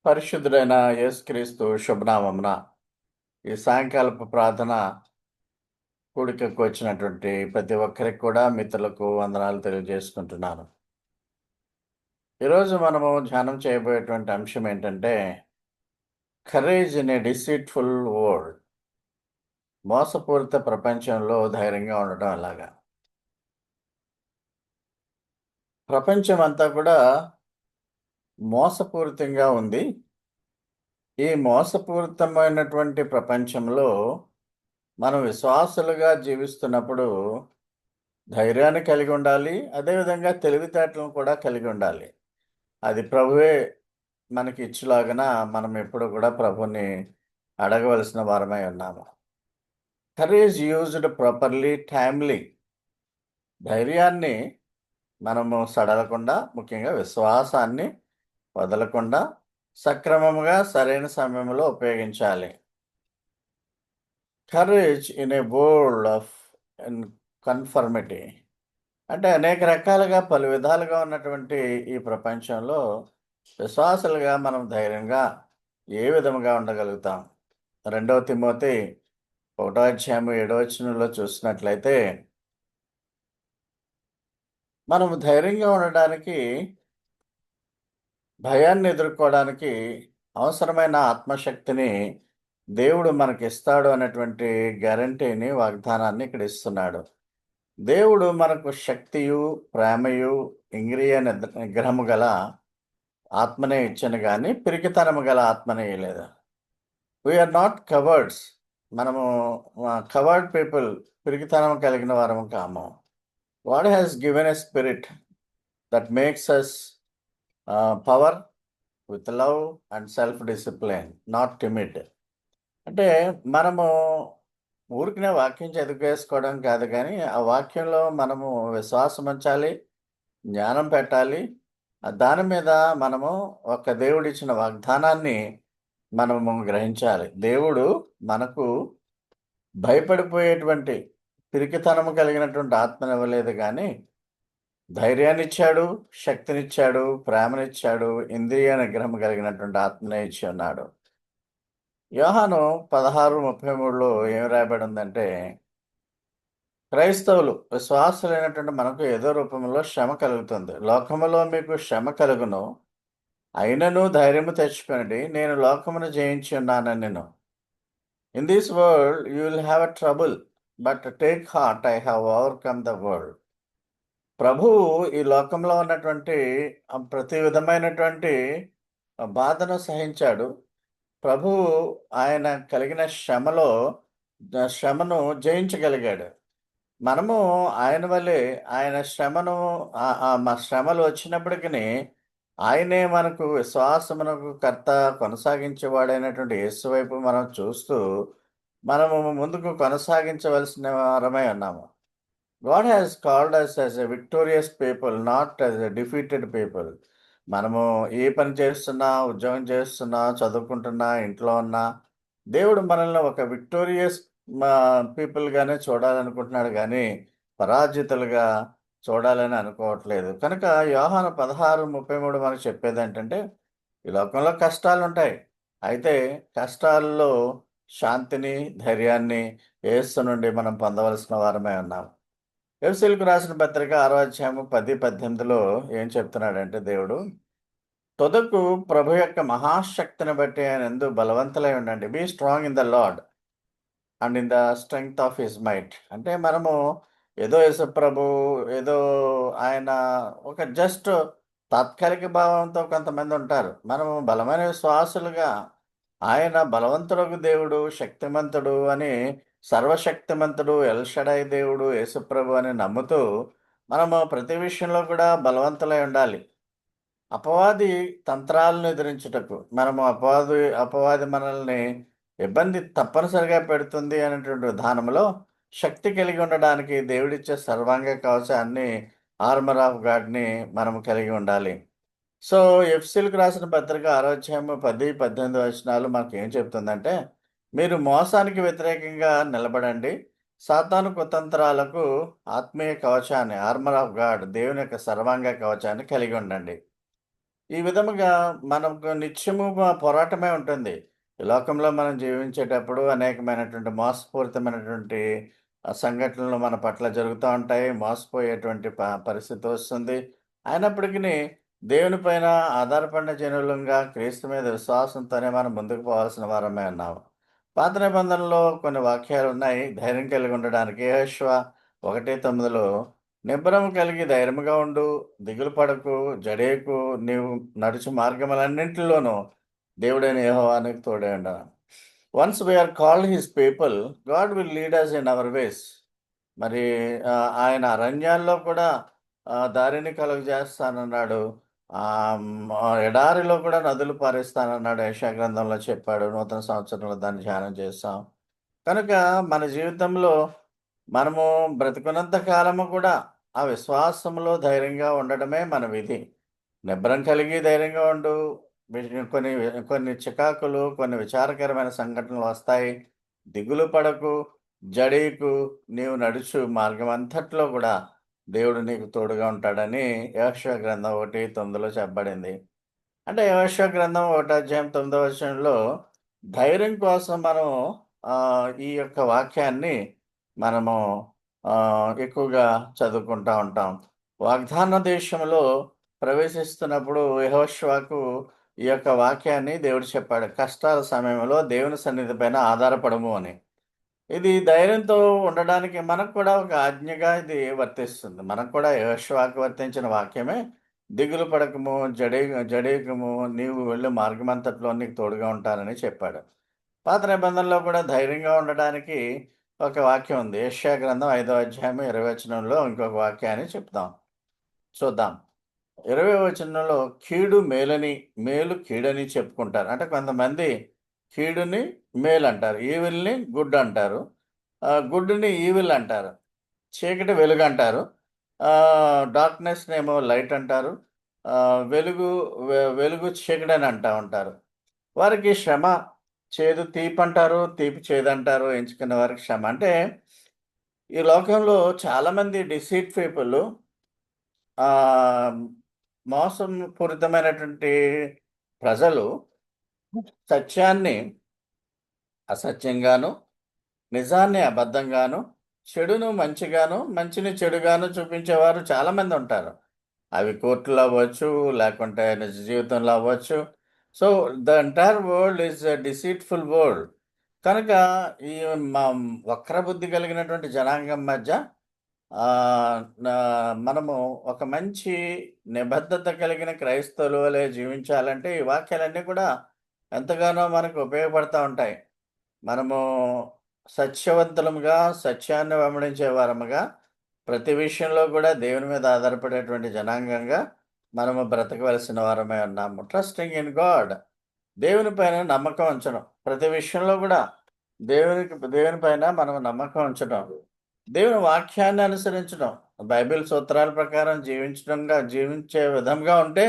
పరిశుద్ధుడైన యేసుక్రీస్తు శుభనామమున ఈ సాయంకాలపు ప్రార్థన కూడికకు వచ్చినటువంటి ప్రతి ఒక్కరికి కూడా మిత్రులకు వందనాలు తెలియజేసుకుంటున్నాను. ఈరోజు మనము ధ్యానం చేయబోయేటువంటి అంశం ఏంటంటే courage in a deceitful world. మోసపూరిత ప్రపంచంలో ధైర్యంగా ఉండటం ఎలాగా? ప్రపంచం అంతా కూడా మోసపూరితంగా ఉంది. ఈ మోసపూరితమైనటువంటి ప్రపంచంలో మనం విశ్వాసులుగా జీవిస్తున్నప్పుడు ధైర్యాన్ని కలిగి ఉండాలి. అదేవిధంగా తెలివితేటలను కూడా కలిగి ఉండాలి. అది ప్రభువే మనకి ఇచ్చులాగున మనం ఎప్పుడు కూడా ప్రభుని అడగవలసిన వారమై ఉన్నాము. Courage used properly, timely. ధైర్యాన్ని మనము సడలకుండా, ముఖ్యంగా విశ్వాసాన్ని వదలకుండా సక్రమముగా సరైన సమయంలో ఉపయోగించాలి. Courage in a world of conformity. అంటే అనేక రకాలుగా పలు విధాలుగా ఉన్నటువంటి ఈ ప్రపంచంలో విశ్వాసులుగా మనం ధైర్యంగా ఏ విధముగా ఉండగలుగుతాం? 2 తిమోతి 1:7 చూసినట్లయితే మనం ధైర్యంగా ఉండడానికి, భయాన్ని ఎదుర్కోవడానికి అవసరమైన ఆత్మశక్తిని దేవుడు మనకిస్తాడు అనేటువంటి గ్యారంటీని, వాగ్దానాన్ని ఇక్కడ ఇస్తున్నాడు. దేవుడు మనకు శక్తియు, ప్రేమయు, ఇంద్రియ నిగ్రహము గల ఆత్మనే ఇచ్చెను గాని, పిరికితనము గల ఆత్మనే ఇయ్యలేదు. We're not cowards. మనము కవర్డ్ పీపుల్, పిరికితనం కలిగిన వారము కాము. God has given a spirit that makes us power with love and self discipline, not timid. అంటే మనము ఊరికనే వాక్యం చదివేసుకోవడం కాదు కానీ, ఆ వాక్యంలో మనము విశ్వాసం ఉంచాలి, జ్ఞానం పెట్టాలి. దాని మీద మనము ఒక దేవుడిచ్చిన వాగ్దానాన్ని మనము గ్రహించాలి. దేవుడు మనకు భయపడిపోయేటువంటి, పిరికితనము కలిగినటువంటి ఆత్మనివ్వలేదు గానీ, ధైర్యాన్నిచ్చాడు, శక్తినిచ్చాడు, ప్రేమనిచ్చాడు, ఇంద్రియ నిగ్రహం కలిగినటువంటి ఆత్మనే ఇచ్చి ఉన్నాడు. యోహాను 16:33లో ఏం రాయబడి ఉందంటే, క్రైస్తవులు, విశ్వాసులైనటువంటి మనకు ఏదో రూపంలో శ్రమ కలుగుతుంది. లోకములో మీకు శ్రమ కలుగును, అయినను ధైర్యము తెచ్చుకొనుడి, నేను లోకమును జయించి ఉన్నానెనెను. In this world you will have a trouble, but take heart, I have overcome the world. ప్రభువు ఈ లోకంలో ఉన్నటువంటి ప్రతి విధమైనటువంటి బాధను సహించాడు. ప్రభువు ఆయన కలిగిన శ్రమను జయించగలిగాడు. మనము ఆయన వలె ఆయన శ్రమను శ్రమలు వచ్చినప్పటికిని ఆయనే మనకు విశ్వాసమునకు కర్త, కొనసాగించేవాడైనటువంటి యేసు వైపు మనం చూస్తూ మనము ముందుకు కొనసాగించవలసిన వారమై ఉన్నాము. God has called us as a victorious people, not as a defeated people. మనము ఏ పని చేస్తున్నా, ఉద్యోగం చేస్తున్నా, చదువుకుంటున్నా, ఇంట్లో ఉన్నా, దేవుడు మనల్ని ఒక విక్టోరియస్ పీపుల్‌గానే చూడాలనుకుంటున్నాడు గానీ, పరాజితులుగా చూడాలని అనుకోవట్లేదు. కనుక యోహాను 16:33 మనకు చెప్పేదేంటంటే, ఈ లోకంలో కష్టాలుంటాయి. అయితే కష్టాల్లో శాంతిని, ధైర్యాన్ని యేసు నుండి మనం పొందవలసిన వారమై ఉన్నాం. ఎఫెసీయులకు రాసిన పత్రిక 6:10-18లో ఏం చెప్తున్నాడంటే దేవుడు, తుదకు ప్రభు యొక్క మహాశక్తిని బట్టి ఆయనందు బలవంతులై ఉండండి. Be strong in the Lord and in the strength of his might. అంటే మనము ఏదో యేసుప్రభు, ఏదో ఆయన ఒక జస్ట్ తాత్కాలిక భావంతో కొంతమంది ఉంటారు. మనము బలమైన విశ్వాసులుగా, ఆయన బలవంతుడగు దేవుడు, శక్తిమంతుడు అని, సర్వశక్తిమంతుడు, ఎల్‌షడాయి దేవుడు, యేసుప్రభు అని నమ్ముతూ మనము ప్రతి విషయంలో కూడా బలవంతులై ఉండాలి. అపవాది తంత్రాలను ఎదిరించుటకు, మనము అపవాది మనల్ని ఇబ్బంది తప్పనిసరిగా పెడుతుంది అనేటువంటి విధానంలో శక్తి కలిగి ఉండడానికి దేవుడిచ్చే సర్వాంగ కవచాన్ని, ఆర్మర్ ఆఫ్ గాడ్‌ని మనము కలిగి ఉండాలి. సో, ఎఫెసీయులకు రాసిన పత్రిక 6:10-18 మనకేం చెప్తుందంటే, మీరు మోసానికి వ్యతిరేకంగా నిలబడండి. సాతాను కుతంత్రాలకు ఆత్మీయ కవచాన్ని, ఆర్మర్ ఆఫ్ గాడ్, దేవుని యొక్క సర్వాంగ కవచాన్ని కలిగి ఉండండి. ఈ విధముగా మనకు నిత్యము పోరాటమే ఉంటుంది. ఈ లోకంలో మనం జీవించేటప్పుడు అనేకమైనటువంటి మోసపూరితమైనటువంటి సంఘటనలు మన పట్ల జరుగుతా ఉంటాయి. మోసపోయేటువంటి పరిస్థితి వస్తుంది. అయినప్పటికిని దేవుని పైన ఆధారపడిన జనులంగా క్రీస్తు మీద విశ్వాసంతోనే మనం ముందుకు పోవాల్సిన వారమే ఉన్నాము. పాత నిబంధనలో కొన్ని వాక్యాలున్నాయి ధైర్యం కలిగి ఉండడానికి. యెహోషువ 1:9లో నిబ్బరము కలిగి ధైర్యముగా ఉండు, దిగులు పడకు, జడియకు, నీవు నడుచు మార్గములన్నింటిలోనూ దేవుడైన యెహోవా నీకు తోడై ఉండును. Once we are called his people, God will lead us in our ways. మరి ఆయన అరణ్యాల్లో కూడా దారిని కలుగజేస్తానన్నాడు. ఎడారిలో కూడా నదులు పారిస్తానన్నాడు. యెషయా గ్రంథంలో చెప్పాడు. నూతన సంవత్సరంలో దాన్ని ధ్యానం చేశాం. కనుక మన జీవితంలో మనము బ్రతికున్నంత కాలము కూడా ఆ విశ్వాసంలో ధైర్యంగా ఉండడమే మన విధి. నిబ్బరం కలిగి ధైర్యంగా ఉండు. కొన్ని కొన్ని చికాకులు, కొన్ని విచారకరమైన సంఘటనలు వస్తాయి. దిగులు పడకు, జడియకు, నీవు నడుచు మార్గమంతట్లో కూడా దేవుడు నీకు తోడుగా ఉంటాడని యెహోషువ గ్రంథం 1:9లో చెప్పబడింది. అంటే యెహోషువ గ్రంథం 1 అధ్యాయం 9వ వచనంలో ధైర్యం కోసం మనం ఈ యొక్క వాక్యాన్ని మనము ఎక్కువగా చదువుకుంటా ఉంటాం. వాగ్దాన దేశంలో ప్రవేశిస్తున్నప్పుడు యెహోషువకు ఈ యొక్క వాక్యాన్ని దేవుడు చెప్పాడు. కష్టాల సమయంలో దేవుని సన్నిధి పైన ఆధారపడము అని. ఇది ధైర్యంతో ఉండడానికి మనకు కూడా ఒక ఆజ్ఞగా ఇది వర్తిస్తుంది. మనకు కూడా యెహోషువకు వర్తించిన వాక్యమే దిగులు పడకము, జడియకము, నీవు వెళ్ళు మార్గమంతట్లో నీకు తోడుగా ఉంటానని చెప్పాడు. పాత నిబంధనలో కూడా ధైర్యంగా ఉండడానికి ఒక వాక్యం ఉంది. యెషయా గ్రంథం 5వ అధ్యాయం 20వ వచనంలో ఇంకొక వాక్యాన్ని చూద్దాం. 20వ వచనంలో కీడు మేలని, మేలు కీడని చెప్పుకుంటారు. అంటే కొంతమంది కీడుని మేలంటారు. ఈవిల్‌ని గుడ్ అంటారు. గుడ్‌ని ఈవిల్ అంటారు. చీకటి వెలుగంటారు. డార్క్‌నెస్‌నేమో లైట్ అంటారు. వెలుగు చీకటని అంటా ఉంటారు. వారికి శ్రమ చేదు తీపంటారు. తీపి చేదంటారు. ఎంచుకున్న వారికి శ్రమ. అంటే ఈ లోకంలో చాలామంది డిసీట్ పీపుల్ ఆహ్, మోసం పూరితమైనటువంటి ప్రజలు సత్యాన్ని అసత్యంగాను, నిజాన్ని అబద్ధంగాను, చెడును మంచిగాను, మంచిని చెడుగాను చూపించేవారు చాలామంది ఉంటారు. అవి కోర్టులో అవ్వచ్చు, లేకుంటే నిజ జీవితంలో అవ్వచ్చు. So, the entire world is a deceitful world. కనుక ఈ మ వక్రబుద్ధి కలిగినటువంటి జనాంగం మధ్య ఆహ్, నా మనము ఒక మంచి నిబద్ధత కలిగిన క్రైస్తవుల వలె జీవించాలంటే ఈ వాక్యాలన్నీ కూడా ఎంతగానో మనకు ఉపయోగపడతా ఉంటాయి. మనము సత్యవంతులముగా, సత్యాన్ని వెంబడించే వారముగా, ప్రతి విషయంలో కూడా దేవుని మీద ఆధారపడేటువంటి జనాంగంగా మనము బ్రతకవలసిన వారమై ఉన్నాము. Trusting in God. దేవుని పైన నమ్మకం ఉంచడం. ప్రతి విషయంలో కూడా దేవుని పైన మనం నమ్మకం ఉంచడం. దేవుని వాక్యాన్ని అనుసరించడం. బైబిల్ సూత్రాల ప్రకారం జీవించే విధంగా ఉంటే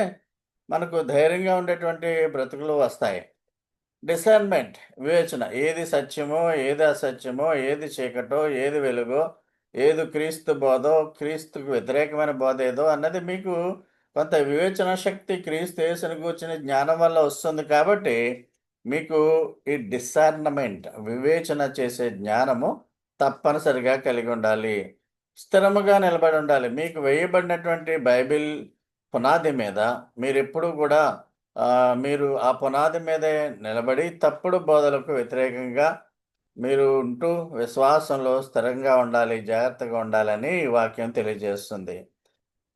మనకు ధైర్యంగా ఉండేటువంటి బ్రతుకులు వస్తాయి. డిసర్న్‌మెంట్ వివేచన. ఏది సత్యమో, ఏది అసత్యమో, ఏది చీకటో, ఏది వెలుగో, ఏది క్రీస్తు బోధో, క్రీస్తుకు వ్యతిరేకమైన బోధ ఏదో అన్నది మీకు కొంత వివేచన శక్తి క్రీస్తు యేసుని గూర్చిన జ్ఞానం వల్ల వస్తుంది కాబట్టి, మీకు ఈ డిసర్న్‌మెంట్ వివేచన చేసే జ్ఞానము తప్పనిసరిగా కలిగి ఉండాలి. స్థిరముగా నిలబడి ఉండాలి. మీకు వేయబడినటువంటి బైబిల్ పునాది మీద మీరెప్పుడూ గూడా మీరు ఆ పునాది మీదే నిలబడి తప్పుడు బోధలకు వ్యతిరేకంగా మీరు ఉంటూ విశ్వాసంలో స్థిరంగా ఉండాలి, జాగ్రత్తగా ఉండాలని ఈ వాక్యం తెలియజేస్తుంది.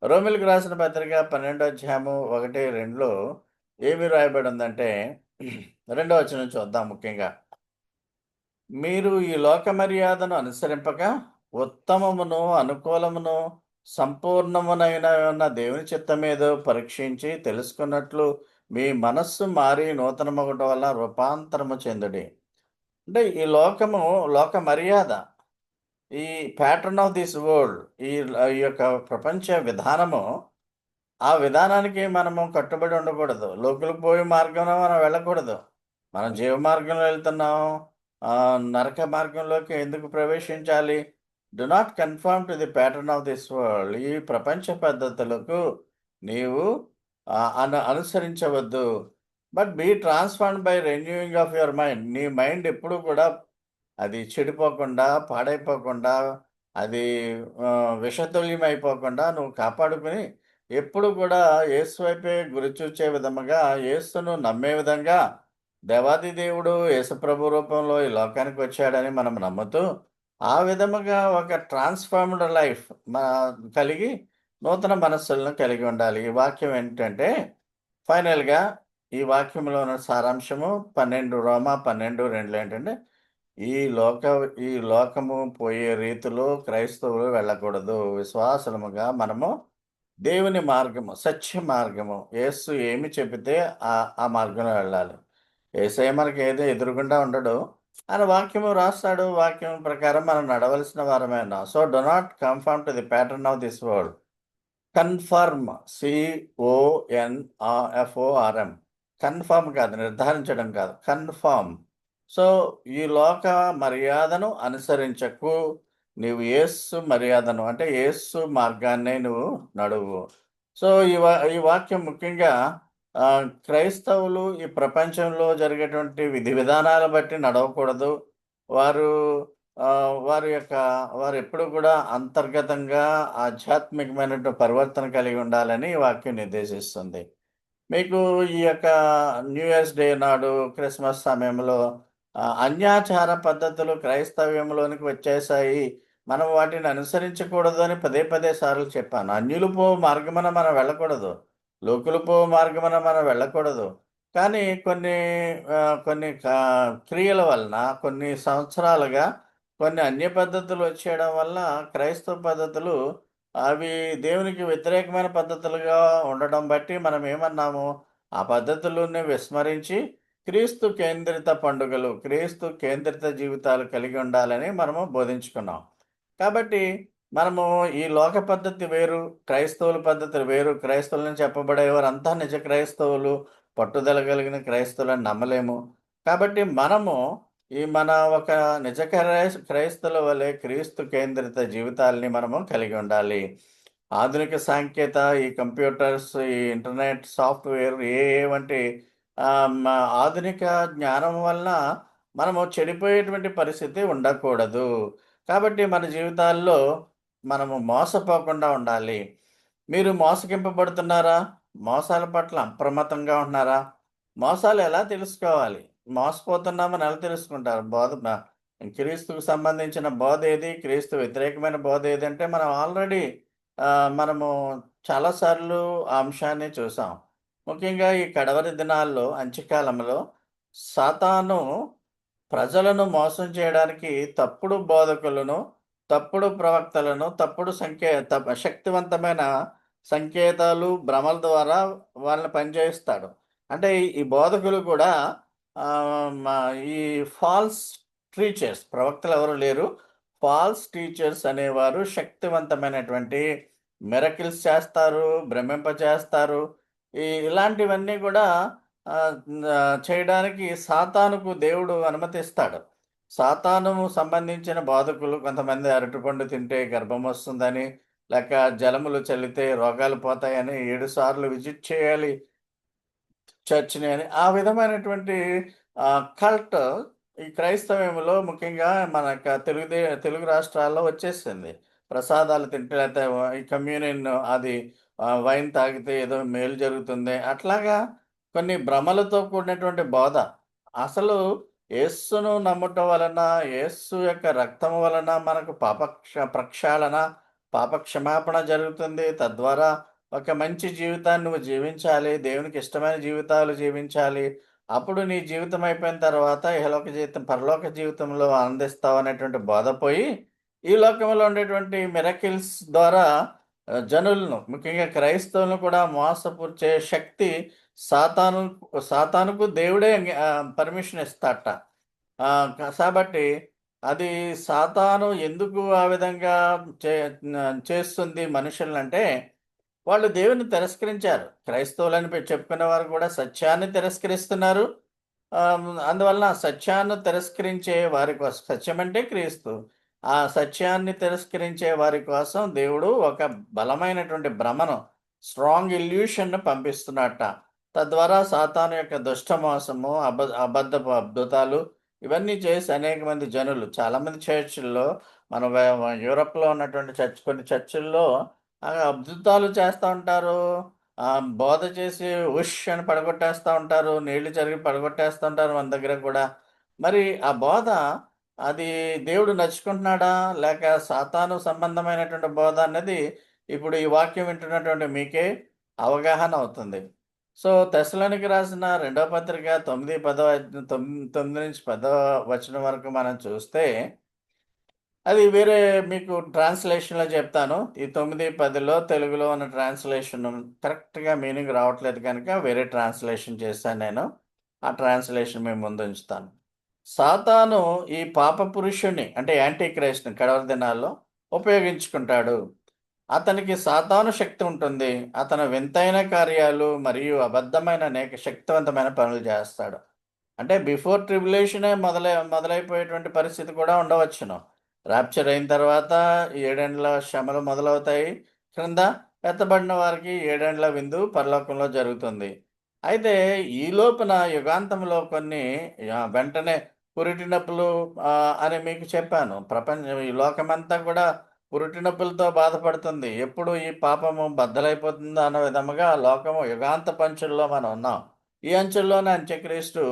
రోమిలికి రాసిన పత్రిక 12వ అధ్యాయము 1, 2లో ఏమి రాయబడి ఉందంటే, రెండో వచనం చూద్దాం ముఖ్యంగా. మీరు ఈ లోక మర్యాదను అనుసరింపక ఉత్తమమును, అనుకూలమును, సంపూర్ణమునైన దేవుని చిత్తమేదో పరీక్షించి తెలుసుకున్నట్లు మీ మనస్సు మారి నూతనమగుట వల్ల రూపాంతరము చెందుడి. అంటే ఈ లోక మర్యాద, ఈ ప్యాటర్న్ ఆఫ్ దిస్ వరల్డ్, ఈ యొక్క ప్రపంచ విధానము, ఆ విధానానికి మనము కట్టుబడి ఉండకూడదు. లోకులకు పోయే మార్గంలో మనం వెళ్ళకూడదు. మనం జీవ మార్గంలో వెళ్తున్నాం. నరక మార్గంలోకి ఎందుకు ప్రవేశించాలి? Do not confirm to the pattern of this world. ఈ ప్రపంచ పద్ధతులకు నీవు అనుసరించవద్దు. But be transformed by renewing of your mind. నీ మైండ్ ఎప్పుడూ కూడా అది చెడిపోకుండా, పాడైపోకుండా, అది విషతుల్యమైపోకుండా నువ్వు కాపాడుకొని, ఎప్పుడు కూడా యేసు వైపే గురిచూచే విధముగా, యేసును నమ్మే విధంగా, దేవాది దేవుడు యేసుప్రభు రూపంలో ఈ లోకానికి వచ్చాడని మనం నమ్ముతూ, ఆ విధముగా ఒక ట్రాన్స్‌ఫార్మ్డ్ లైఫ్ మా కలిగి, నూతన మనస్సులను కలిగి ఉండాలి. ఈ వాక్యం ఏంటంటే, ఫైనల్‌గా ఈ వాక్యంలో ఉన్న సారాంశము 12 రోమా 12:2 ఏంటంటే, ఈ లోక ఈ లోకము పోయే రీతిలో క్రైస్తవులు వెళ్ళకూడదు. విశ్వాసులముగా మనము దేవుని మార్గము, సత్య మార్గము, యేసు ఏమి చెబితే ఆ మార్గంలో వెళ్ళాలి. యేసయ్య మనకి ఏదో ఎదురుగుండా ఉండడు. ఆయన వాక్యము రాస్తాడు. వాక్యం ప్రకారం మనం నడవలసిన వారమే ఉన్నాం. So, do not confirm to the pattern of this world. Confirm, CONFORM. Confirm కాదు, నిర్ధారించడం కాదు. కన్ఫర్మ్. సో, ఈ లోక మర్యాదను అనుసరించకు. నీవు యేసు మర్యాదను అంటే యేసు మార్గాన్నే నువ్వు నడువు. సో, ఈ వాక్యం ముఖ్యంగా క్రైస్తవులు ఈ ప్రపంచంలో జరిగేటువంటి విధి విధానాల బట్టి నడవకూడదు. వారు వారెప్పుడూ కూడా అంతర్గతంగా ఆధ్యాత్మికమైనటువంటి పరివర్తన కలిగి ఉండాలని ఈ వాక్యం నిర్దేశిస్తుంది. మీకు ఈ యొక్క న్యూ ఇయర్స్ డే నాడు, క్రిస్మస్ సమయంలో అన్యాచార పద్ధతులు క్రైస్తవ్యంలోనికి వచ్చేశాయి. మనం వాటిని అనుసరించకూడదు అని పదే పదే సార్లు చెప్పాను. అన్యులు పోవు మార్గమున మనం వెళ్ళకూడదు. లోకులు పోవు మార్గమున మనం వెళ్ళకూడదు. కానీ కొన్ని క్రియల వలన కొన్ని సంవత్సరాలుగా కొన్ని అన్య పద్ధతులు వచ్చేయడం వల్ల క్రైస్తవ పద్ధతులు అవి దేవునికి వ్యతిరేకమైన పద్ధతులుగా ఉండడం బట్టి మనం ఏమన్నాము, ఆ పద్ధతులను విస్మరించి క్రీస్తు కేంద్రిత పండుగలు, క్రీస్తు కేంద్రిత జీవితాలు కలిగి ఉండాలని మనము బోధించుకున్నాం. కాబట్టి మనము ఈ లోక పద్ధతి వేరు, క్రైస్తవుల పద్ధతులు వేరు. క్రైస్తవులని చెప్పబడేవారంతా నిజ క్రైస్తవులు, పట్టుదల కలిగిన క్రైస్తవులని నమ్మలేము. కాబట్టి మనము మన ఒక నిజ క్రైస్తవుల వలె క్రీస్తు కేంద్రిత జీవితాల్ని మనము కలిగి ఉండాలి. ఆధునిక సాంకేత, ఈ కంప్యూటర్స్, ఈ ఇంటర్నెట్, సాఫ్ట్‌వేర్, ఏఐ వంటి ఆధునిక జ్ఞానం వలన మనము చెడిపోయేటువంటి పరిస్థితి ఉండకూడదు. కాబట్టి మన జీవితాల్లో మనము మోసపోకుండా ఉండాలి. మీరు మోసగింపబడుతున్నారా? మోసాల పట్ల అప్రమత్తంగా ఉంటున్నారా? మోసాలు ఎలా తెలుసుకోవాలి? మోసపోతున్నామని ఎలా తెలుసుకుంటారు? క్రీస్తుకు సంబంధించిన బోధ ఏది? క్రీస్తు వ్యతిరేకమైన బోధ ఏదంటే మనం ఆల్రెడీ మనము చాలా సార్లు ఆ అంశాన్ని చూసాం. ముఖ్యంగా ఈ కడవరి దినాల్లో, అంత్యకాలంలో సాతాను ప్రజలను మోసం చేయడానికి తప్పుడు బోధకులను, తప్పుడు ప్రవక్తలను, శక్తివంతమైన సంకేతాలు, భ్రమల ద్వారా వాళ్ళని పనిచేయిస్తాడు. అంటే ఈ బోధకులు కూడా ఆహ్, మ ఈ ఫాల్స్ టీచర్స్, ప్రవక్తలెవరు లేరు. ఫాల్స్ టీచర్స్ అనేవారు శక్తివంతమైనటువంటి మిరకిల్స్ చేస్తారు, భ్రమింపచేస్తారు. ఇలాంటివన్నీ కూడా ఆహ్, చేయడానికి సాతానుకు దేవుడు అనుమతిస్తాడు. సాతాను సంబంధించిన బోధకులు కొంతమంది అరటిపండు తింటే గర్భమొస్తుందని, లేక జలములు చల్లితే రోగాలు పోతాయని 7 సార్లు విజిట్ చేయాలి చర్చ్‌ని అని, ఆ విధమైనటువంటి కల్ట్ ఈ క్రైస్తవ్యంలో ముఖ్యంగా మన తెలుగు రాష్ట్రాల్లో వచ్చేసింది. ప్రసాదాలు తింటే లేతే ఈ కమ్యూనియన్ అది వైన్ తాగితే ఏదో మేలు జరుగుతుంది. అట్లాగా కొన్ని భ్రమలతో కూడినటువంటి బోధ. అసలు యేస్సును నమ్ముట వలన, యేస్సు యొక్క రక్తము వలన మనకు ప్రక్షాళన, పాప క్షమాపణ జరుగుతుంది. తద్వారా ఒక మంచి జీవితాన్ని నువ్వు జీవించాలి. దేవునికి ఇష్టమైన జీవితాలు జీవించాలి. అప్పుడు నీ జీవితం అయిపోయిన తర్వాత ఇహలోక జీవితం, పరలోక జీవితంలో ఆనందిస్తావనేటువంటి బోధ పోయి, ఈ లోకంలో ఉండేటువంటి మిరకిల్స్ ద్వారా జనులను, ముఖ్యంగా క్రైస్తవులను కూడా మోసపుచ్చే శక్తి సాతాను సాతానుకు దేవుడే పర్మిషన్ ఇస్తాడట. కాబట్టి అది సాతాను ఎందుకు ఆ విధంగా చే చేస్తుంది మనుషులనంటే, వాళ్ళు దేవుని తిరస్కరించారు. క్రైస్తవులని చెప్పుకునేవారు కూడా సత్యాన్ని తిరస్కరిస్తున్నారు. అందువలన సత్యాన్ని తిరస్కరించే వారి కోసం, సత్యమంటే క్రీస్తు. ఆ సత్యాన్ని తిరస్కరించే వారి కోసం దేవుడు ఒక బలమైనటువంటి భ్రమను, స్ట్రాంగ్ ఇల్యూషన్‌ని పంపిస్తున్నట్ట. తద్వారా సాతాను యొక్క దుష్ట మోసము, అబద్ధపు అద్భుతాలు ఇవన్నీ చేసి అనేక మంది జనులు చాలామంది చర్చుల్లో మన యూరప్‌లో ఉన్నటువంటి కొన్ని చర్చుల్లో అద్భుతాలు చేస్తా ఉంటారు. బోధ చేసి ఉష్ అని పడగొట్టేస్తా ఉంటారు. నీళ్లు చెరిగి పడగొట్టేస్తా ఉంటారు మన దగ్గర కూడా. మరి ఆ బోధ అది దేవుడు నచ్చుకుంటున్నాడా? లేక సాతాను సంబంధమైనటువంటి బోధ అన్నది ఇప్పుడు ఈ వాక్యం వింటున్నటువంటి మీకే అవగాహన అవుతుంది. సో, తెస్సలోనికి రాసిన రెండవ పత్రిక 9, 10 9-10 వచనం వరకు మనం చూస్తే, అది వేరే మీకు ట్రాన్స్‌లేషన్‌లో చెప్తాను. ఈ 9, 10లో తెలుగులో ఉన్న ట్రాన్స్‌లేషన్ కరెక్ట్‌గా మీనింగ్ రావట్లేదు కనుక వేరే ట్రాన్స్‌లేషన్ చేశాను నేను. ఆ ట్రాన్స్‌లేషన్ మీ ముందుంచుతాను. సాతాను ఈ పాప పురుషుడిని అంటే యాంటీ క్రైస్ట్‌ని కడవరి దినాల్లో ఉపయోగించుకుంటాడు. అతనికి సాతాను శక్తి ఉంటుంది. అతను వింతైన కార్యాలు మరియు అబద్ధమైన అనేక శక్తివంతమైన పనులు చేస్తాడు. అంటే బిఫోర్ ట్రిబ్యులేషనే మొదలైపోయేటువంటి పరిస్థితి కూడా ఉండవచ్చును. రాప్చర్ అయిన తర్వాత 7 ఏండ్ల శ్రమలు మొదలవుతాయి. క్రింద ఎత్తబడిన వారికి 7 ఏండ్ల విందు పరలోకంలో జరుగుతుంది. అయితే ఈ లోపున యుగాంతంలో కొన్ని వెంటనే పురిటి నొప్పులు అని మీకు చెప్పాను. ఈ లోకమంతా కూడా పురిటి నొప్పులతో బాధపడుతుంది. ఎప్పుడు ఈ పాపము బద్దలైపోతుందో అన్న విధముగా లోకము యుగాంతపు అంచుల్లో మనం ఉన్నాం. ఈ అంచుల్లోనే అంత్యక్రీస్తు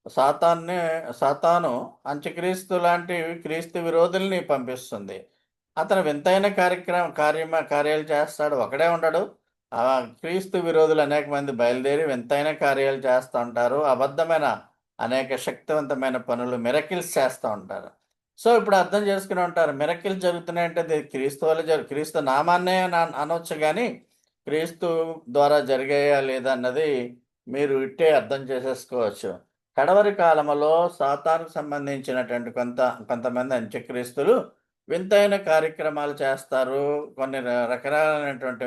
సాతాన్ని సాతాను అంత్యక్రీస్తు లాంటి క్రీస్తు విరోధుల్ని పంపిస్తుంది. అతను వింతైన కార్యాలు చేస్తాడు. ఒకడే ఉండడు. క్రీస్తు విరోధులు అనేక మంది బయలుదేరి వింతైన కార్యాలు చేస్తా ఉంటారు. అబద్ధమైన అనేక శక్తివంతమైన పనులు మిరకిల్స్ చేస్తా ఉంటారు. సో, ఇప్పుడు అర్థం చేసుకుని ఉంటారు. మిరకిల్స్ జరుగుతున్నాయంటే అది క్రీస్తు వల్ల క్రీస్తు నామాన్నే అనొచ్చు గానీ, క్రీస్తు ద్వారా జరిగాయా లేదా అన్నది మీరు ఇట్టే అర్థం చేసేసుకోవచ్చు. కడవరి కాలములో సాతానుకు సంబంధించినటువంటి కొంతమంది అంత్యక్రీస్తులు వింతైన కార్యక్రమాలు చేస్తారు. కొన్ని రకరకాలైనటువంటి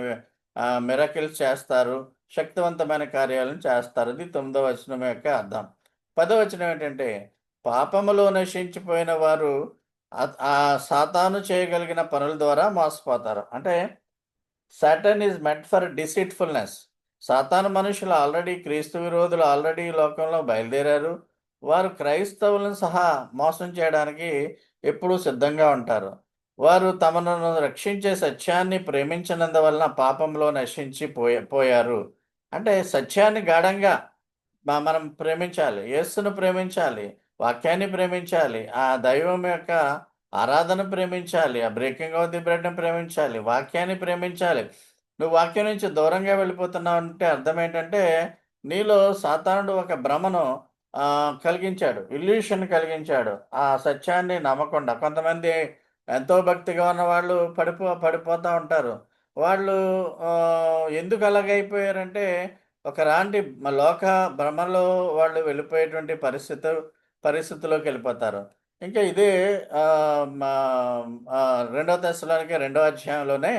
మిరకిల్స్ చేస్తారు. శక్తివంతమైన కార్యాలను చేస్తారు. ఇది 9వ వచనం యొక్క అర్థం. 10వ వచనం ఏంటంటే, పాపములో నశించిపోయిన వారు సాతాను చేయగలిగిన పనుల ద్వారా మోసపోతారు. అంటే సాటాన్ ఈజ్ మెంట్ ఫర్ డిసీట్‌ఫుల్‌నెస్. సాతాను మనుషులు ఆల్రెడీ క్రీస్తు విరోధులు ఆల్రెడీ ఈ లోకంలో బయలుదేరారు. వారు క్రైస్తవులను సహా మోసం చేయడానికి ఎప్పుడూ సిద్ధంగా ఉంటారు. వారు తమను రక్షించే సత్యాన్ని ప్రేమించనందువలన పాపంలో నశించి పోయారు. అంటే సత్యాన్ని గాఢంగా మనం ప్రేమించాలి. యేసును ప్రేమించాలి. వాక్యాన్ని ప్రేమించాలి. ఆ దైవం యొక్క ఆరాధన ప్రేమించాలి. ఆ బ్రేకింగ్ ఆఫ్ ది బ్రెడ్‌ని ప్రేమించాలి. వాక్యాన్ని ప్రేమించాలి. నువ్వు వాక్యం నుంచి దూరంగా వెళ్ళిపోతున్నావంటే అర్థమేంటంటే, నీలో సాతానుడు ఒక భ్రమను కలిగించాడు. ఇల్యూషన్ కలిగించాడు. ఆ సత్యాన్ని నమ్మకుండా. కొంతమంది ఎంతో భక్తిగా ఉన్నవాళ్ళు పడిపోతా ఉంటారు. వాళ్ళు ఎందుకు అలాగైపోయారంటే, ఒకలాంటి లోక భ్రమలో వాళ్ళు వెళ్ళిపోయేటువంటి పరిస్థితిలోకెళ్ళిపోతారు. ఇంకా ఇదే మా 2 తెస్సలోనికే రెండో అధ్యాయంలోనే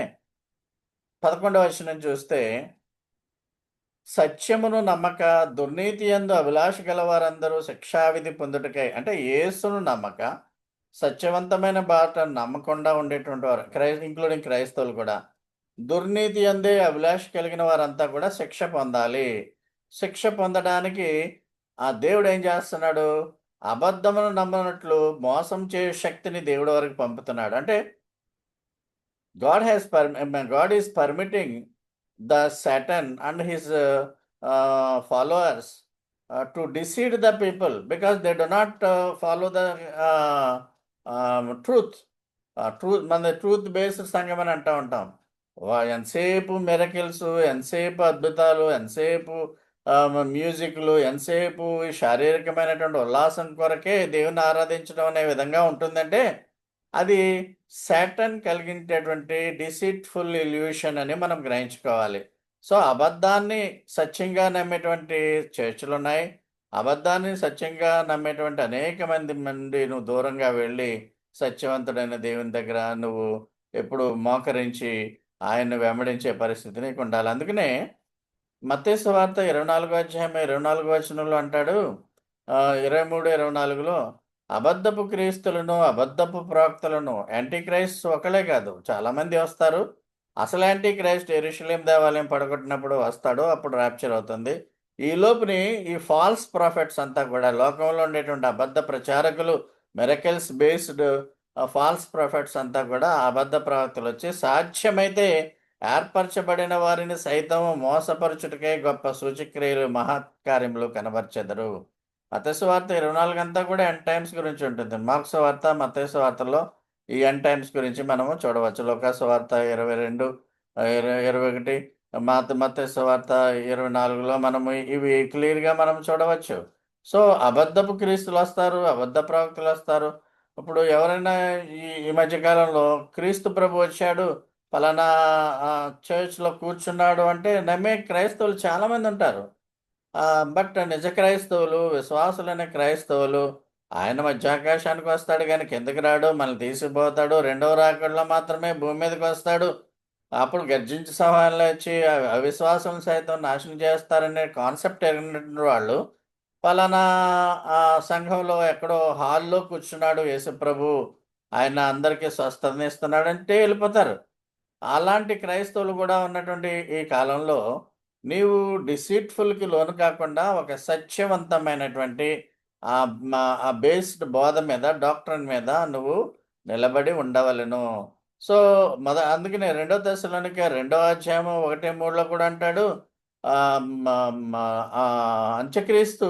11వ వచనం చూస్తే, సత్యమును నమ్మక దుర్నీతి యందు అభిలాష గలవారందరూ శిక్షావిధి పొందుటకై అంటే యేసును నమ్మక, సత్యవంతమైన బాటను నమ్మకుండా ఉండేటువంటి వారు ఇంక్లూడింగ్ క్రైస్తవులు కూడా. దుర్నీతి యందే అభిలాష కలిగిన వారంతా కూడా శిక్ష పొందాలి. శిక్ష పొందడానికి ఆ దేవుడు ఏం చేస్తున్నాడు? అబద్ధమును నమ్మనట్లు మోసం చేయు శక్తిని దేవుడి వరకు పంపుతున్నాడు. అంటే God is permitting the Satan and his followers to deceive the people because they do not follow the truth. మన ట్రూత్ బేస్డ్ సంఘం అని అంటా ఉంటాం. ఎంతసేపు మిరకిల్స్, ఎంతసేపు అద్భుతాలు, ఎంతసేపు మ్యూజిక్‌లు, ఎంతసేపు ఈ శారీరకమైనటువంటి ఉల్లాసం కొరకే దేవుని ఆరాధించడం అనే విధంగా ఉంటుందంటే, అది సాటన్ కలిగించేటువంటి డిసీట్‌ఫుల్ ఇల్యూషన్ అని మనం గ్రహించుకోవాలి. సో, అబద్ధాన్ని సత్యంగా నమ్మేటువంటి చర్చులున్నాయి. అబద్ధాన్ని సత్యంగా నమ్మేటువంటి అనేక మంది నువ్వు దూరంగా వెళ్ళి, సత్యవంతుడైన దేవుని దగ్గర నువ్వు ఎప్పుడు మోకరించి ఆయన్ని వెంబడించే పరిస్థితి నీకుండాలి. అందుకనే మత్తయి సువార్త 24 అధ్యాయం 24 వచనంలో అంటాడు 23, 24లో అబద్ధపు క్రీస్తులను, అబద్ధపు ప్రవక్తలను యాంటీ క్రైస్ట్ ఒకళ్ళే కాదు చాలామంది వస్తారు. అసలు యాంటీ క్రైస్ట్ యెరూషలేం దేవాలయం పడగొట్టినప్పుడు వస్తాడు. అప్పుడు ర్యాప్చర్ అవుతుంది. ఈ లోపుని ఈ ఫాల్స్ ప్రాఫిట్స్ అంతా కూడా లోకంలో ఉండేటువంటి అబద్ధ ప్రచారకులు, మిరకిల్స్ బేస్డ్ ఫాల్స్ ప్రాఫిట్స్ అంతా కూడా అబద్ధ ప్రవక్తలొచ్చి సాధ్యమైతే ఏర్పరచబడిన వారిని సైతం మోసపరచుటకే గొప్ప సూచక్రియలు, మహత్కార్యములు కనబర్చెదరు. మత్తయి సువార్త 24 అంతా కూడా ఎండ్ టైమ్స్ గురించి ఉంటుంది. మార్కు సువార్త, మత్తయి సువార్తలో ఈ ఎండ్ టైమ్స్ గురించి మనము చూడవచ్చు. లూకా సువార్త 22, 21, మత్తయి సువార్త 24లో మనము ఇవి క్లియర్‌గా మనం చూడవచ్చు. సో, అబద్ధపు క్రీస్తులొస్తారు, అబద్ధ ప్రవక్తలొస్తారు. ఇప్పుడు ఎవరైనా ఈ ఈ మధ్య కాలంలో క్రీస్తు ప్రభు వచ్చాడు, పలానా చర్చ్‌లో కూర్చున్నాడు అంటే నమ్మే క్రైస్తవులు చాలామందుంటారు. బట్ నిజ క్రైస్తవులు, విశ్వాసులైన క్రైస్తవులు ఆయన మధ్యాకాశానికొస్తాడు గానీ కిందకి రాడు. మనల్ని తీసుకుపోతాడు. రెండవ రాకడలో మాత్రమే భూమి మీదకొస్తాడు. అప్పుడు గర్జించే సింహాలు వచ్చి అవిశ్వాసం సైతం నాశనం చేస్తారనే కాన్సెప్ట్ ఎరిగినటువంటి వాళ్ళు పలానా సంఘంలో ఎక్కడో హాల్‌లో కూర్చున్నాడు యేసుప్రభు. ఆయన అందరికీ స్వస్థతనిస్తున్నాడంటే ఎళ్ళిపోతారు. అలాంటి క్రైస్తవులు గూడా ఉన్నటువంటి ఈ కాలంలో, నీవు డిసీట్‌ఫుల్‌కి లోను కాకుండా, ఒక సత్యవంతమైనటువంటి బేస్డ్ బోధ మీద, డాక్ట్రిన్ మీద నువ్వు నిలబడి ఉండవలెను. సో, అందుకనే 2 దశలోనిక 2 అధ్యాయము 1, 3లో కూడా అంటాడు. ఆహ్, మ మ అంత్యక్రీస్తు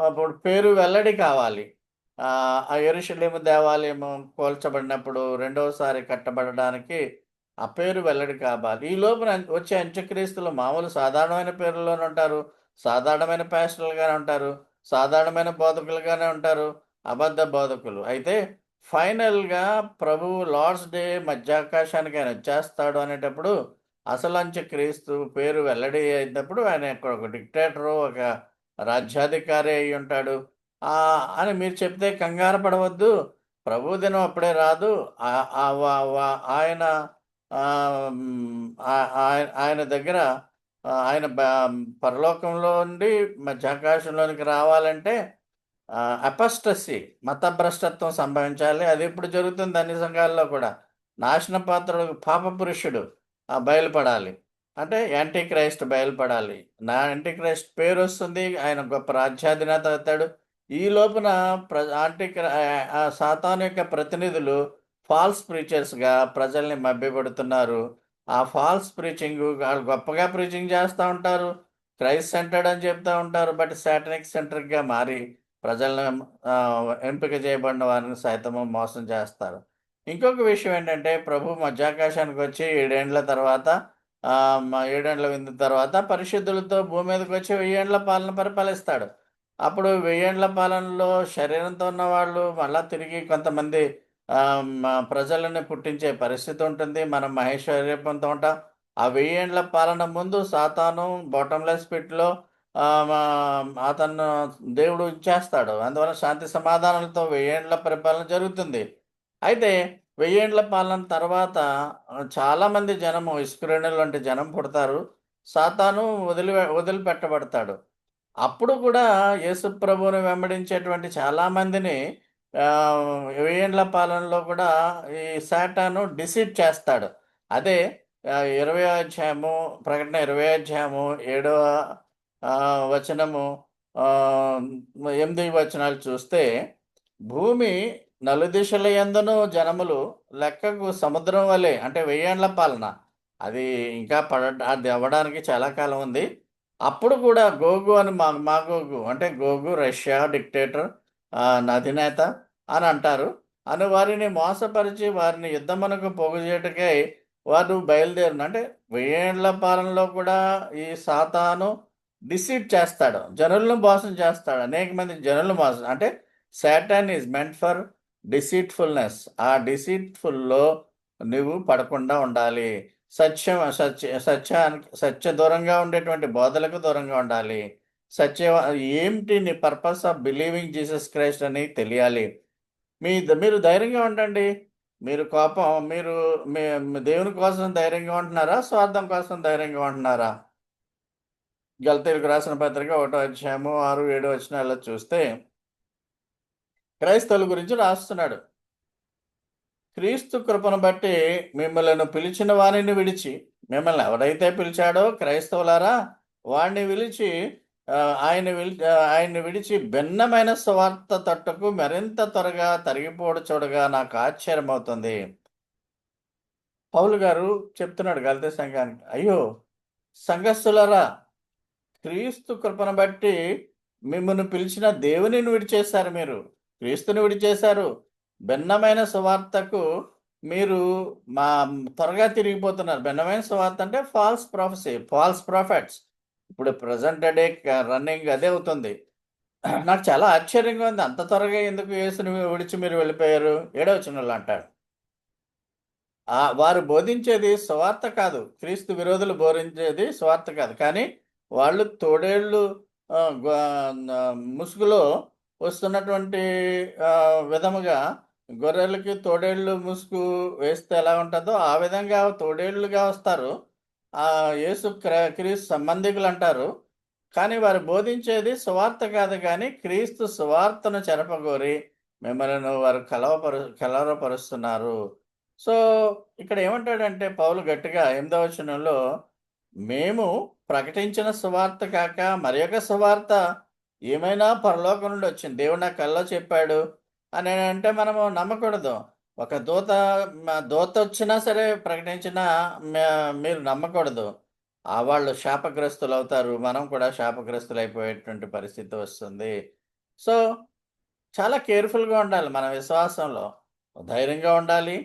అప్పుడు పేరు వెల్లడి కావాలి. ఆ యెరూషలేము దేవాలయము కూల్చబడినప్పుడు రెండోసారి కట్టబడడానికి ఆ పేరు వెల్లడి కావాలి. ఈ లోపున వచ్చే అంత్యక్రీస్తులు మామూలు సాధారణమైన పేర్లలోనే ఉంటారు. సాధారణమైన పాస్టర్లుగానే ఉంటారు. సాధారణమైన బోధకులుగానే ఉంటారు. అబద్ధ బోధకులు. అయితే ఫైనల్‌గా ప్రభువు లార్డ్స్ డే మధ్యాకాశానికి ఆయన వచ్చేస్తాడు అనేటప్పుడు అసలు అంత్యక్రీస్తు పేరు వెల్లడి అయినప్పుడు ఆయన ఒక డిక్టేటరు, ఒక రాజ్యాధికారి అయ్యుంటాడు. అని మీరు చెప్తే కంగారు పడవద్దు. ప్రభు దినం అప్పుడే రాదు. ఆహ్, ఆహ్, వ వ ఆయన ఆయన దగ్గర ఆయన పరలోకంలో నుండి మధ్యాకాశంలోనికి రావాలంటే అపాస్టసీ మత భ్రష్టత్వం సంభవించాలి. అది ఇప్పుడు జరుగుతుంది అన్ని సంఘాల్లో కూడా. నాశన పాత్రుడు పాప పురుషుడు బయలుపడాలి. అంటే యాంటీ క్రైస్ట్ బయలుపడాలి. యాంటీ క్రైస్ట్ పేరొస్తుంది. ఆయన గొప్ప రాజ్యాధినేత అవుతాడు. ఈ లోపున సాతాను యొక్క ప్రతినిధులు ఫాల్స్ ప్రీచర్స్‌గా ప్రజల్ని మభ్యపెడుతున్నారు. ఆ ఫాల్స్ ప్రీచింగు ఆళ్ళు గొప్పగా ప్రీచింగ్ చేస్తా ఉంటారు. క్రైస్ట్ సెంటర్డ్ అని చెప్తా ఉంటారు. బట్ సాటానిక్ సెంట్రిక్‌గా మారి ప్రజలను ఎంపిక చేయబడిన వారిని సైతము మోసం చేస్తారు. ఇంకొక విషయం ఏంటంటే, ప్రభు మధ్యాకాశానికొచ్చి 7 ఏండ్ల తర్వాత 7 ఏండ్ల విందు తర్వాత పరిశుద్ధులతో భూమి మీదకొచ్చి 1000 ఏండ్ల పాలన పరిపాలిస్తాడు. అప్పుడు 1000 ఏండ్ల పాలనలో శరీరంతో ఉన్నవాళ్ళు మళ్ళా తిరిగి కొంతమంది ప్రజలని పుట్టించే పరిస్థితి ఉంటుంది. మనం మహేశ్వర్యవంతం ఉంటాం. ఆ 1000 ఏండ్ల పాలన ముందు సాతాను బాటమ్‌లెస్ పిట్‌లో మా అతను దేవుడు ఇచ్చేస్తాడు. అందువల్ల శాంతి సమాధానాలతో 1000 ఏండ్ల పరిపాలన జరుగుతుంది. అయితే 1000 ఏండ్ల పాలన తర్వాత చాలామంది జనము ఇస్కరేణులు లాంటి జనం పుడతారు. సాతాను వదిలిపెట్టబడతాడు. అప్పుడు కూడా యేసు ప్రభువుని వెంబడించేటువంటి చాలామందిని 1000 పాలనలో కూడా ఈ సాతాను డిసీవ్ చేస్తాడు. అదే 20 అధ్యాయము ప్రకటన 20 అధ్యాయము 7వ వచనము 8 వచనాలు చూస్తే భూమి నలుదిశల యందును జనములు లెక్కకు సముద్రం వలె అంటే 1000 ఏండ్ల పాలన. అది ఇంకా అది అవ్వడానికి చాలా కాలం ఉంది. అప్పుడు కూడా గోగు అని మాగోగు అంటే గోగు రష్యా డిక్టేటర్ అధినేత అని అంటారు. అని వారిని మోసపరిచి వారిని యుద్ధమునకు పోగుచేయుటకై వారు బయలుదేరిన అంటే 1000 ఏండ్ల పాలనలో కూడా ఈ సాతాను డిసీవ్ చేస్తాడు. జనులను మోసం చేస్తాడు. అనేక మంది జనులను మోసం అంటే సాటాన్ ఈస్ మెంట్ ఫర్ డిసీట్‌ఫుల్‌నెస్. ఆ డిసీట్‌ఫుల్‌లో నువ్వు పడకుండా ఉండాలి. సత్య దూరంగా ఉండేటువంటి బోధలకు దూరంగా ఉండాలి. సత్య ఏంటి నీ purpose of believing Jesus Christ అని తెలియాలి. మీరు ధైర్యంగా ఉండండి. మీరు కోపం మీరు మీ దేవుని కోసం ధైర్యంగా ఉంటున్నారా? స్వార్థం కోసం ధైర్యంగా ఉంటున్నారా? గలతీయులకు రాసిన పత్రిక 1 అధ్యాయము 6, 7 వచనాల్లో చూస్తే క్రైస్తవుల గురించి రాస్తున్నాడు. క్రీస్తు కృపను బట్టి మిమ్మలను పిలిచిన వానిని విడిచి, మిమ్మల్ని ఎవరైతే పిలిచాడో క్రైస్తవులారా, వాడిని విలిచి ఆయన్ని విడిచి భిన్నమైన సువార్త తట్టుకు మరింత త్వరగా తరిగిపోవడం చూడగా నాకు ఆశ్చర్యమవుతుంది. పౌలు గారు చెప్తున్నాడు గలతీ సంఘానికి, అయ్యో సంఘస్థులారా, క్రీస్తు కృపను బట్టి మిమ్మల్ని పిలిచిన దేవునిని విడిచేశారు మీరు. క్రీస్తుని విడిచేశారు. భిన్నమైన సువార్తకు మీరు మా త్వరగా తిరిగిపోతున్నారు. భిన్నమైన సువార్త అంటే ఫాల్స్ ప్రొఫెసీ, ఫాల్స్ ప్రొఫెట్స్. ఇప్పుడు ప్రెజెంట్ డే రన్నింగ్ అదే అవుతుంది. నాకు చాలా ఆశ్చర్యంగా ఉంది. అంత త్వరగా ఎందుకు యేసుని విడిచి మీరు వెళ్ళిపోయారు? 7వ వచనంలో అంటాడు. వారు బోధించేది సువార్త కాదు. క్రీస్తు విరోధులు బోధించేది సువార్త కాదు. కానీ వాళ్ళు తోడేళ్ళు ముసుగులో వస్తున్నటువంటి విధముగా గొర్రెలకి తోడేళ్ళు ముసుగు వేస్తే ఎలా ఉంటుందో ఆ విధంగా తోడేళ్ళుగా వస్తారు. యేసు క్రీస్తు సంబంధికులు అంటారు. కానీ వారు బోధించేది సువార్త కాదు గానీ క్రీస్తు సువార్తను చెరపగోరి మిమ్మల్ని వారు కలవరపరుస్తున్నారు. సో, ఇక్కడ ఏమంటాడంటే పౌలు గట్టిగా 8వ వచనంలో, మేము ప్రకటించిన సువార్త కాక మరియొక సువార్త ఏమైనా పరలోకం నుండి వచ్చింది. దేవుడు నా కల్లో చెప్పాడు అని అంటే మనము నమ్మకూడదు. ఒక దూతొచ్చినా సరే ప్రకటించినా మీరు నమ్మకూడదు. వాళ్ళు శాపగ్రస్తులవుతారు. మనం కూడా శాపగ్రస్తులైపోయేటువంటి పరిస్థితి వస్తుంది. సో, చాలా కేర్‌ఫుల్‌గా ఉండాలి మన విశ్వాసంలో. ధైర్యంగా ఉండాలి.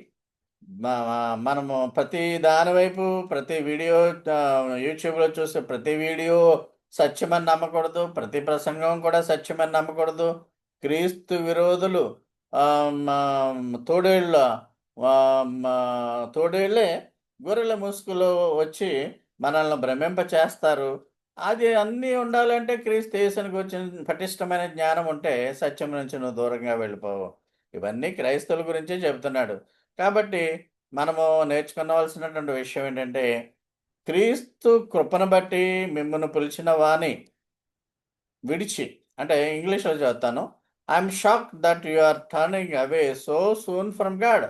మనము ప్రతి దాని వైపు ప్రతి వీడియో యూట్యూబ్‌లో చూసే ప్రతి వీడియో సత్యమని నమ్మకూడదు. ప్రతి ప్రసంగం కూడా సత్యమని నమ్మకూడదు. క్రీస్తు విరోధులు తోడేళ్ళ తోడేళ్ళే గొర్రెల ముసుగులో వచ్చి మనల్ని భ్రమింపచేస్తారు. అది అన్నీ ఉండాలంటే క్రీస్తు యేసుని గూర్చిన పటిష్టమైన జ్ఞానం ఉంటే సత్యం నుంచి నువ్వు దూరంగా వెళ్ళిపోవు. ఇవన్నీ క్రైస్తవుల గురించే చెబుతున్నాడు. కాబట్టి మనము నేర్చుకోవాల్సినటువంటి విషయం ఏంటంటే, క్రీస్తు కృపను బట్టి మిమ్మల్ని పిలిచిన వాని విడిచి అంటే ఇంగ్లీష్‌లో చదువుతాను. I'm shocked that you are turning away so soon from God.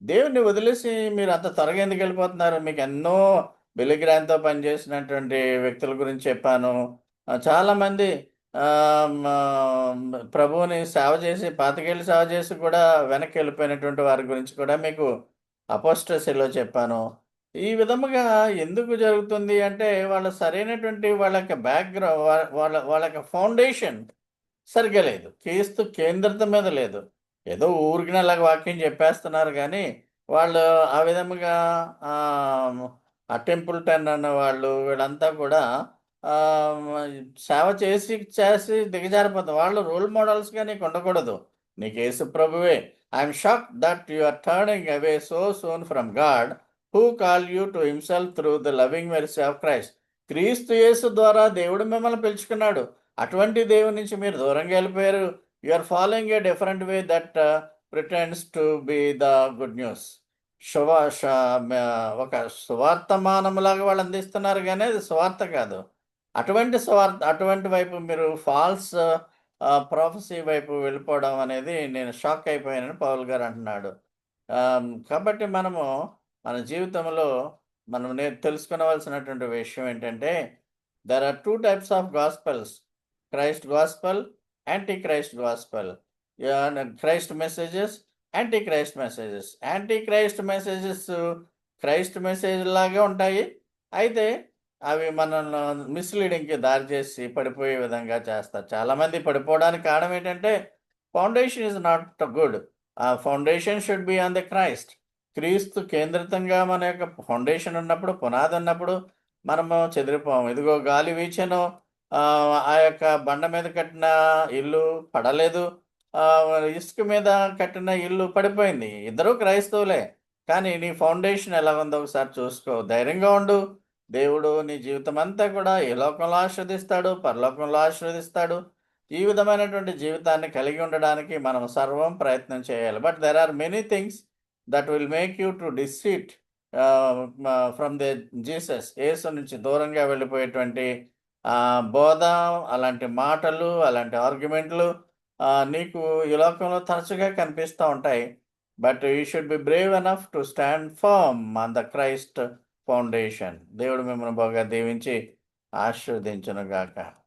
దేవుడిని వదిలేసి మీరు అంత త్వరగా ఎందుకెళ్ళిపోతున్నారు? మీకెన్నో బిలిగ్రాన్‌తో పనిచేసినటువంటి వ్యక్తుల గురించి చెప్పాను. చాలామంది ప్రభువుని సేవ చేసి పాతికేళ్ళు సేవ చేసి కూడా వెనక్కి వెళ్ళిపోయినటువంటి వారి గురించి కూడా మీకు అపోస్టసీలో చెప్పాను. ఈ విధముగా ఎందుకు జరుగుతుంది అంటే, వాళ్ళ సరైనటువంటి వాళ్ళ యొక్క వాళ్ళ వాళ్ళ యొక్క ఫౌండేషన్ సరిగ్గా లేదు. క్రీస్తు కేంద్రత మీద లేదు. ఏదో ఊరికినే అలాగ వాక్యం చెప్పేస్తున్నారు గానీ, వాళ్ళు ఆ విధముగా ఆ టెంపుల్ టన్ అన్నవాళ్ళు వీళ్ళంతా కూడా ఆహ్, సేవ చేసి దిగజారిపోతారు. వాళ్ళు రోల్ మోడల్స్‌గా నీకు ఉండకూడదు. నీకు యేసు ప్రభువే. I'm shocked that you are turning away so soon from God who call you to himself through the loving mercy of Christ. Kristu Yesu ద్వారా దేవుడు మిమ్మల్ని పిలుచుకున్నాడు. అటువంటి దేవుని నుంచి మీరు దూరంగా వెళ్ళిపోయారు. You are following a different way that pretends to be the good news. శుభ ష మ ఒక సువార్తమానములాగా వాళ్ళు అందిస్తున్నారు గానీ, అది సువార్త కాదు. అటువంటి వైపు మీరు ఫాల్స్ ప్రొఫెసీ వైపు వెళ్ళిపోవడం అనేది నేను షాక్ అయిపోయానని పౌలు గారు అంటున్నాడు. కాబట్టి మనము మన జీవితంలో మనం తెలుసుకోవాల్సినటువంటి విషయం ఏంటంటే, there are 2 types of gospels. Christ gospel, anti Christ gospel. Christ messages, anti Christ messages. Anti Christ messages Christ message లాగే ఉంటాయి. అయితే అవి మనల్ని మిస్‌లీడింగ్‌కి దారి చేసి పడిపోయే విధంగా చేస్తారు. చాలామంది పడిపోవడానికి కారణం ఏంటంటే, ఫౌండేషన్ ఈస్ నాట్ గుడ్. ఆ foundation should be on the Christ. క్రీస్తు కేంద్రితంగా మన యొక్క ఫౌండేషన్ ఉన్నప్పుడు, పునాది ఉన్నప్పుడు మనము చెదిరిపోము. ఇదిగో గాలి వీచెను, ఆ యొక్క బండ మీద కట్టిన ఇల్లు పడలేదు. ఇసుక మీద కట్టిన ఇల్లు పడిపోయింది. ఇద్దరూ క్రైస్తవులే. కానీ నీ ఫౌండేషన్ ఎలాగుందో ఒకసారి చూసుకో. ధైర్యంగా ఉండు. దేవుడు నీ జీవితమంతా కూడా ఈ లోకంలో ఆశీర్వదిస్తాడు, పరలోకంలో ఆశీర్వదిస్తాడు. ఈ విధమైనటువంటి జీవితాన్ని కలిగి ఉండడానికి మనం సర్వం ప్రయత్నం చేయాలి. But there are many things that will make you to deceit from the Jesus. Yesu నుంచి దూరంగా వెళ్ళిపోయేటువంటి బోధ, అలాంటి మాటలు, అలాంటి ఆర్గ్యుమెంట్లు నీకు ఈ లోకంలో తరచుగా కనిపిస్తా ఉంటాయి. But you should be brave enough to stand firm on the Christ foundation. దేవుడు మిమ్మల్ని బాగా దీవించి ఆశీర్వదించునుగాక.